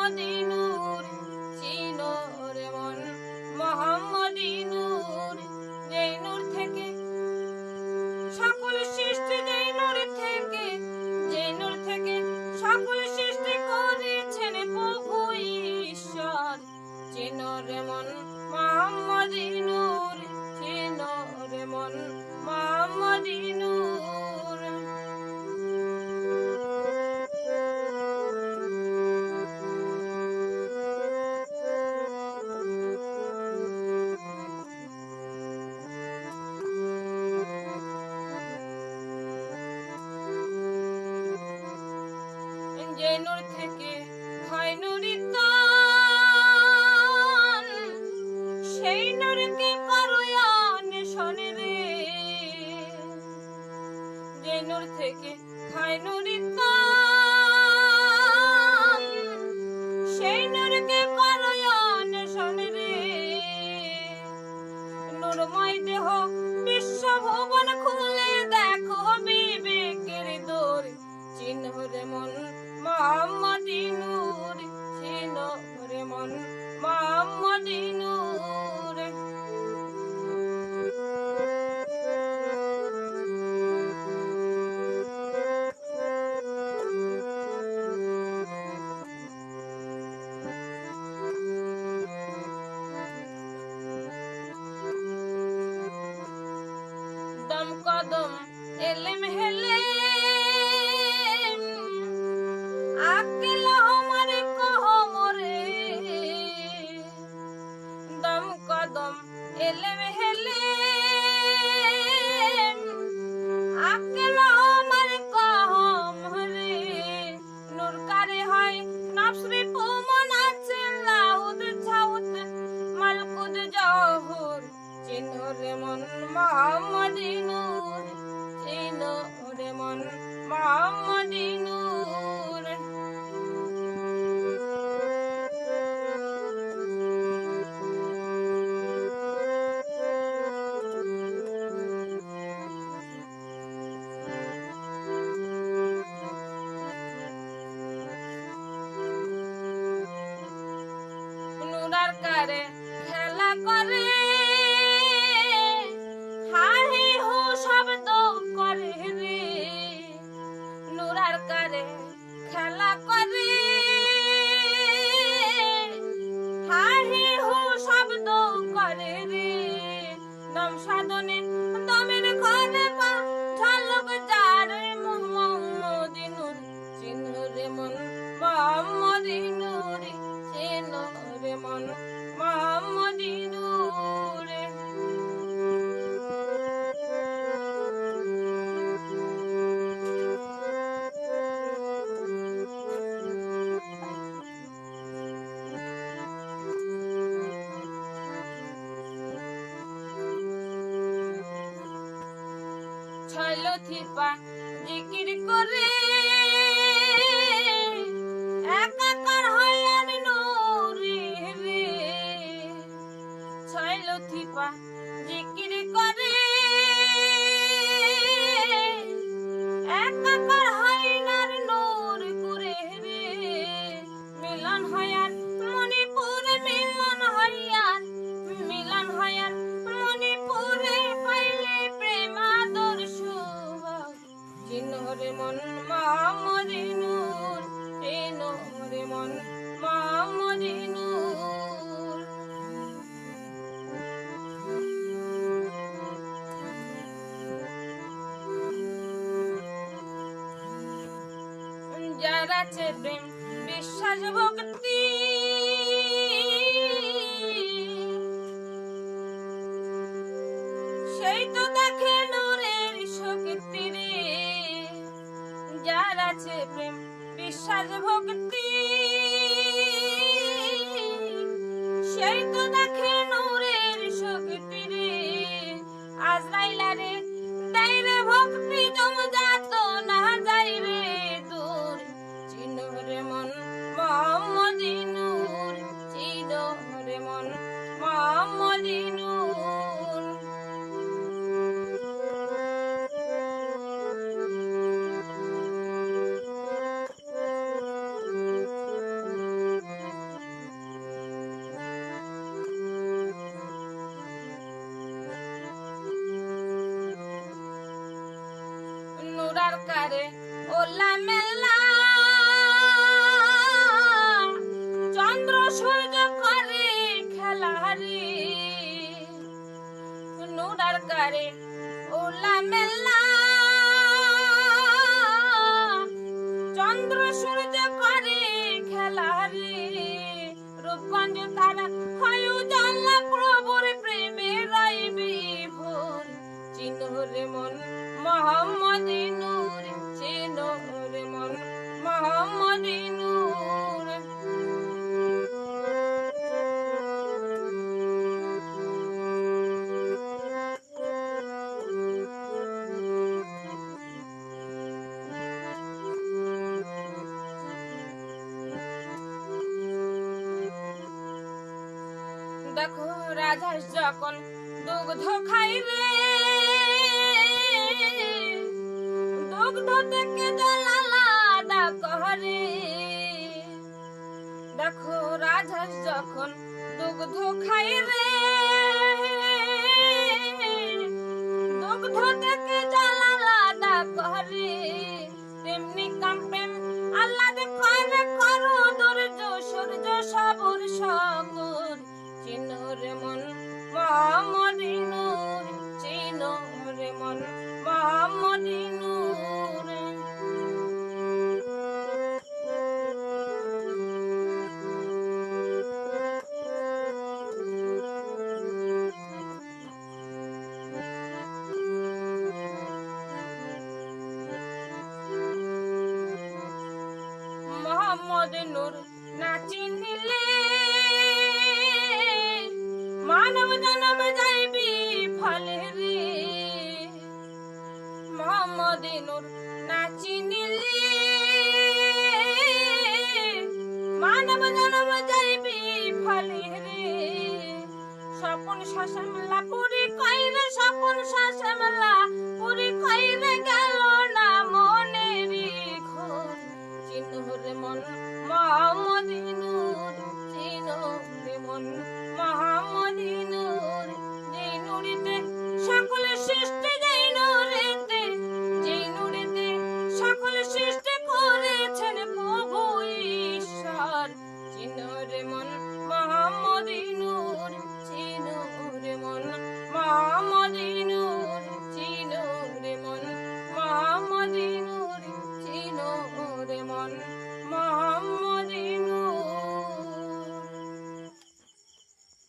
মোহাম্মদী নূর চিনো রে মন মোহাম্মদী নূর। যেই নূর থেকে সকল সৃষ্টি, যেই নূর থেকে, যেই নূর থেকে সকল সৃষ্টি করেছেন প্রভু ঈশ্বর। চিনো রে মন মোহাম্মদী নূর, চিনো রে মন মোহাম্মদী নূর। যে নূর থেকে হয় নুরিতান, সেই নূরকে করো অন্বেষণ রে। যে নূর থেকে হয় নুরিতান, সেই নূরকে করো অন্বেষণ রে। নূরময় দেহ বিশ্বভুবন খুলে দেখো বিবেকের দোর। চিনো রে মন মোহাম্মদী নূর, চিনো রে মন মোহাম্মদী নূর। দম কদম এলেম হেলে আকেল আমার কহমরে। দম কদম এলেম হেলে আকেল আমার কহমরে। নূর কারে হয় নফসে পুমন আছে লাউদ ছাউদ মালকুদ জহর। চিনো রে মন মোহাম্মদী নূর, চিনো রে মন মোহাম্মদী নূর। নূরার কারে খেলা করে হাহি হু শব্দ করে রে। নূরার কারে খেলা করে হাহি হু শব্দ করে রে। দম সাধনে দমের ঘরে পা ঝলক যার মোহাম্মদী নূর। চিনো রে মন মোহাম্মদী নূর, চিনো রে মন মোহাম্মদী নূর। ছয় লতিফা জিকির করে একাকার হয় আমি নূরে রে। ছয় লতিফা জিকির করে একাকার হয় নার নূর করে রে। মিলন হয় আর মণিপুরে, মিলন হয় আর, মিলন হয় আর মণিপুরে পাইলে প্রেম আদর্শ। চিনো রে মন মোহাম্মদী নূর, চিনো রে মন মোহাম্মদী নূর। যার আছে প্রেম বিশ্বাস ভক্তি, সেই তো দেখে নূরের শক্তি রে। যার আছে প্রেম বিশ্বাস ভক্তি, সেই তো দেখে নূরের শক্তি রে। আজরাইলা রে দেয় রে ভক্তি জমজাত না যায় রে দূর। চিনো রে মন মোহাম্মদী নূর, চিনো রে মন মোহাম্মদী নূর। কারে ওলা মেলা চন্দ্র সূর্য করে খেলা রে নুরার কারে ওলা মেলা চন্দ্র সূর্য করে খেলা রে রূপগঞ্জ তারা হয় জানলা প্রভুর প্রেমে রাইবি ভোর চিনো রে মন মোহাম্মদ নূর চিনো রে মন মোহাম্মদ নূর দেখো রাজহাঁস যখন দুগ্ধ খাই রে দুগ্ধ থেকে জল আলাদা করে দেখো রাজহাঁস যখন দুগ্ধ খাই রে দুগ্ধ থেকে জল আলাদা করে তেমনি কাম্পেম আল্লাহ করে করো ধৈর্য সূর্য সবর সকর চিনো রে মন মোহাম্মদ নূর চিনো রে মন মোহাম্মদ নূর মোহাম্মদ নূর না চিনিলে মানব জন্ম যাইবি ফলে রে মোহাম্মদ নূর না চিনিলে মানব জন্ম যাইবি ফলে রে স্বপন শাসমলা পুরি কইরে স্বপন শাসমলা